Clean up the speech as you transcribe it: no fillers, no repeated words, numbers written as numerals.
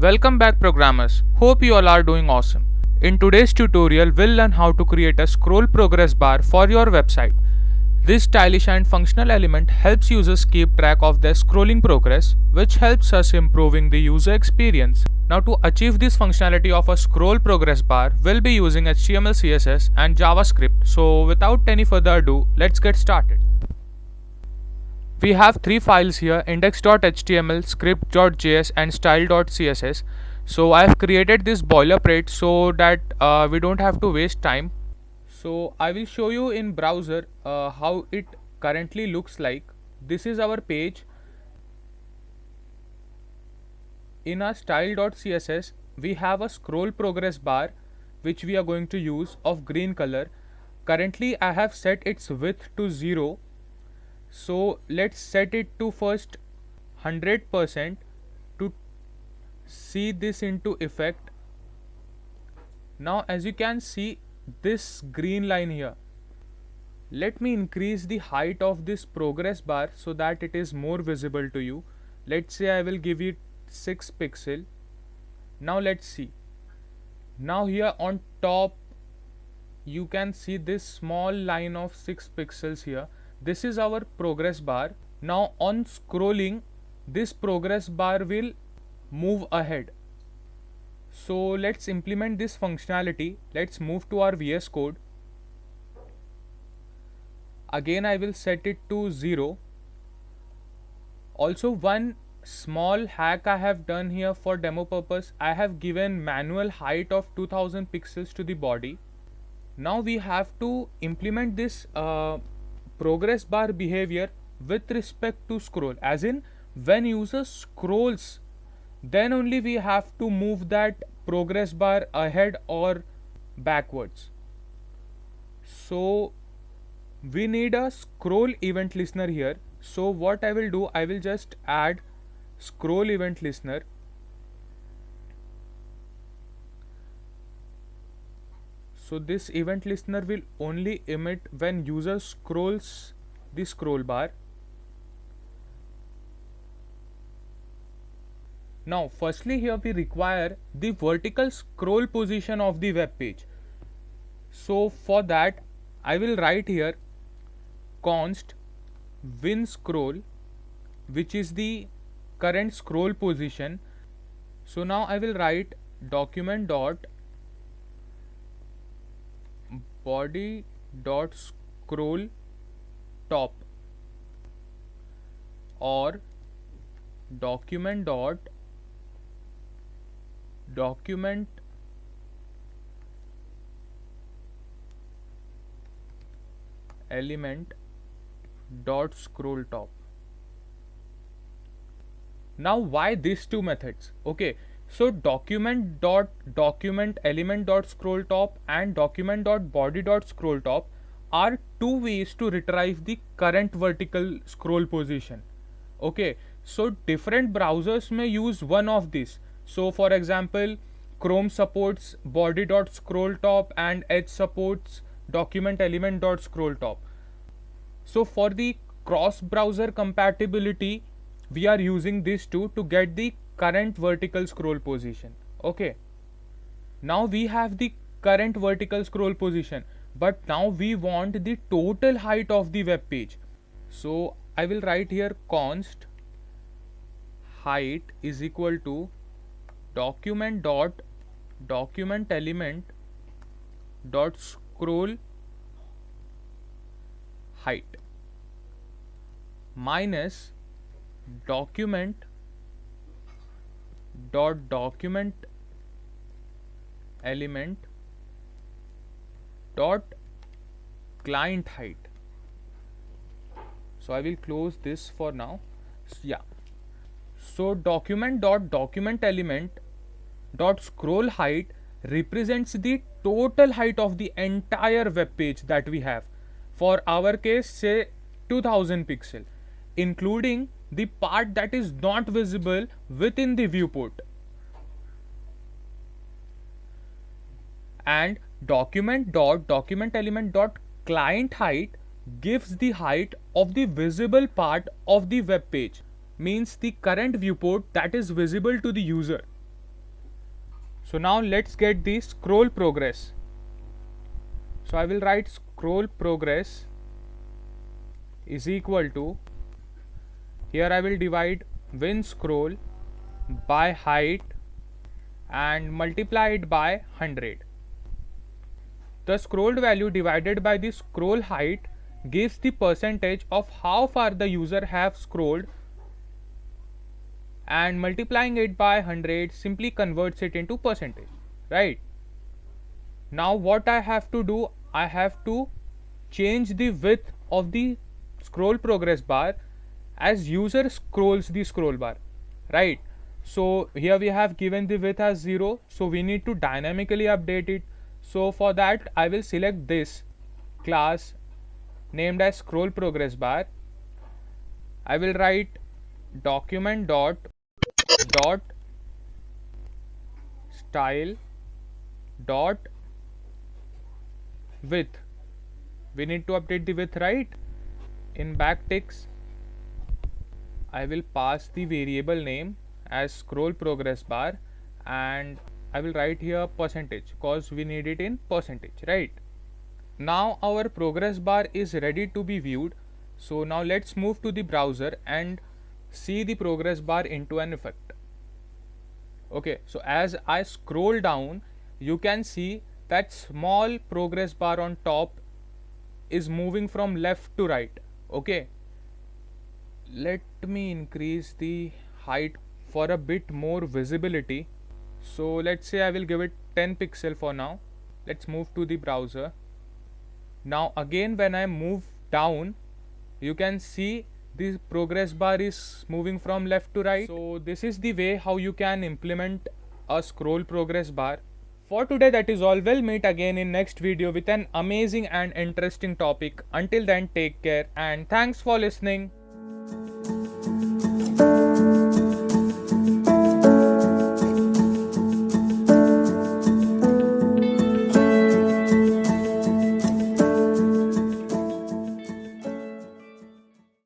Welcome back programmers, hope you all are doing awesome. In today's tutorial we'll learn how to create a scroll progress bar for your website. This stylish and functional element helps users keep track of their scrolling progress, which helps us improving the user experience. Now to achieve this functionality of a scroll progress bar, we'll be using HTML, CSS and JavaScript. So without any further ado, let's get started. We have three files here: index.html, script.js and style.css. So I have created this boilerplate so that we don't have to waste time. So I will show you in browser how it currently looks like. This is our page. In our style.css we have a scroll progress bar which we are going to use of green color. Currently I have set its width to 0. So let's set it to first 100% to see this into effect. Now as you can see this green line here. Let me increase the height of this progress bar so that it is more visible to you. Let's say I will give it 6 pixel. Now let's see. Now here on top you can see this small line of 6 pixels here. This is our progress bar. Now on scrolling, this progress bar will move ahead. So let's implement this functionality. Let's move to our VS Code. Again I will set it to 0. Also one small hack I have done here for demo purpose. I have given manual height of 2000 pixels to the body. Now we have to implement this progress bar behavior with respect to scroll, as in when user scrolls then only we have to move that progress bar ahead or backwards. So we need a scroll event listener here. So what I will do, I will just add scroll event listener. So this event listener will only emit when user scrolls the scroll bar. Now firstly here we require the vertical scroll position of the web page. So for that I will write here const win scroll, which is the current scroll position. So now I will write document dot body dot scroll top or document dot document element dot scroll top. Now why these two methods? Okay, so document dot document element dot scroll top and document dot body dot scroll top are two ways to retrieve the current vertical scroll position. Okay, so different browsers may use one of these. So for example, Chrome supports body dot scroll top and Edge supports document element dot scroll top. So for the cross browser compatibility we are using these two to get the current vertical scroll position. Okay, now we have the current vertical scroll position, but now we want the total height of the web page. So I will write here const height is equal to document dot document element dot scroll height minus document dot document element dot client height. So I will close this for now. So document dot document element dot scroll height represents the total height of the entire web page that we have. For our case, say 2000 pixel, including the part that is not visible within the viewport. And document dot document element dot client height gives the height of the visible part of the web page, means the current viewport that is visible to the user. So now let's get the scroll progress. So I will write scroll progress is equal to, here I will divide win scroll by height and multiply it by 100. The scrolled value divided by the scroll height gives the percentage of how far the user have scrolled, and multiplying it by 100 simply converts it into percentage, right? Now what I have to do, I have to change the width of the scroll progress bar as user scrolls the scroll bar, right? So here we have given the width as 0, so we need to dynamically update it. So for that I will select this class named as scroll progress bar. I will write document dot style dot width. We need to update the width, right? In backticks I will pass the variable name as scroll progress bar, and I will write here percentage because we need it in percentage, right? Now our progress bar is ready to be viewed. So now let's move to the browser and see the progress bar into an effect. Okay, so as I scroll down, you can see that small progress bar on top is moving from left to right. Okay, let me increase the height for a bit more visibility. So let's say I will give it 10 pixel for now. Let's move to the browser. Now again when I move down, you can see the progress bar is moving from left to right. So this is the way how you can implement a scroll progress bar. For today that is all. We'll meet again in next video with an amazing and interesting topic. Until then, take care and thanks for listening.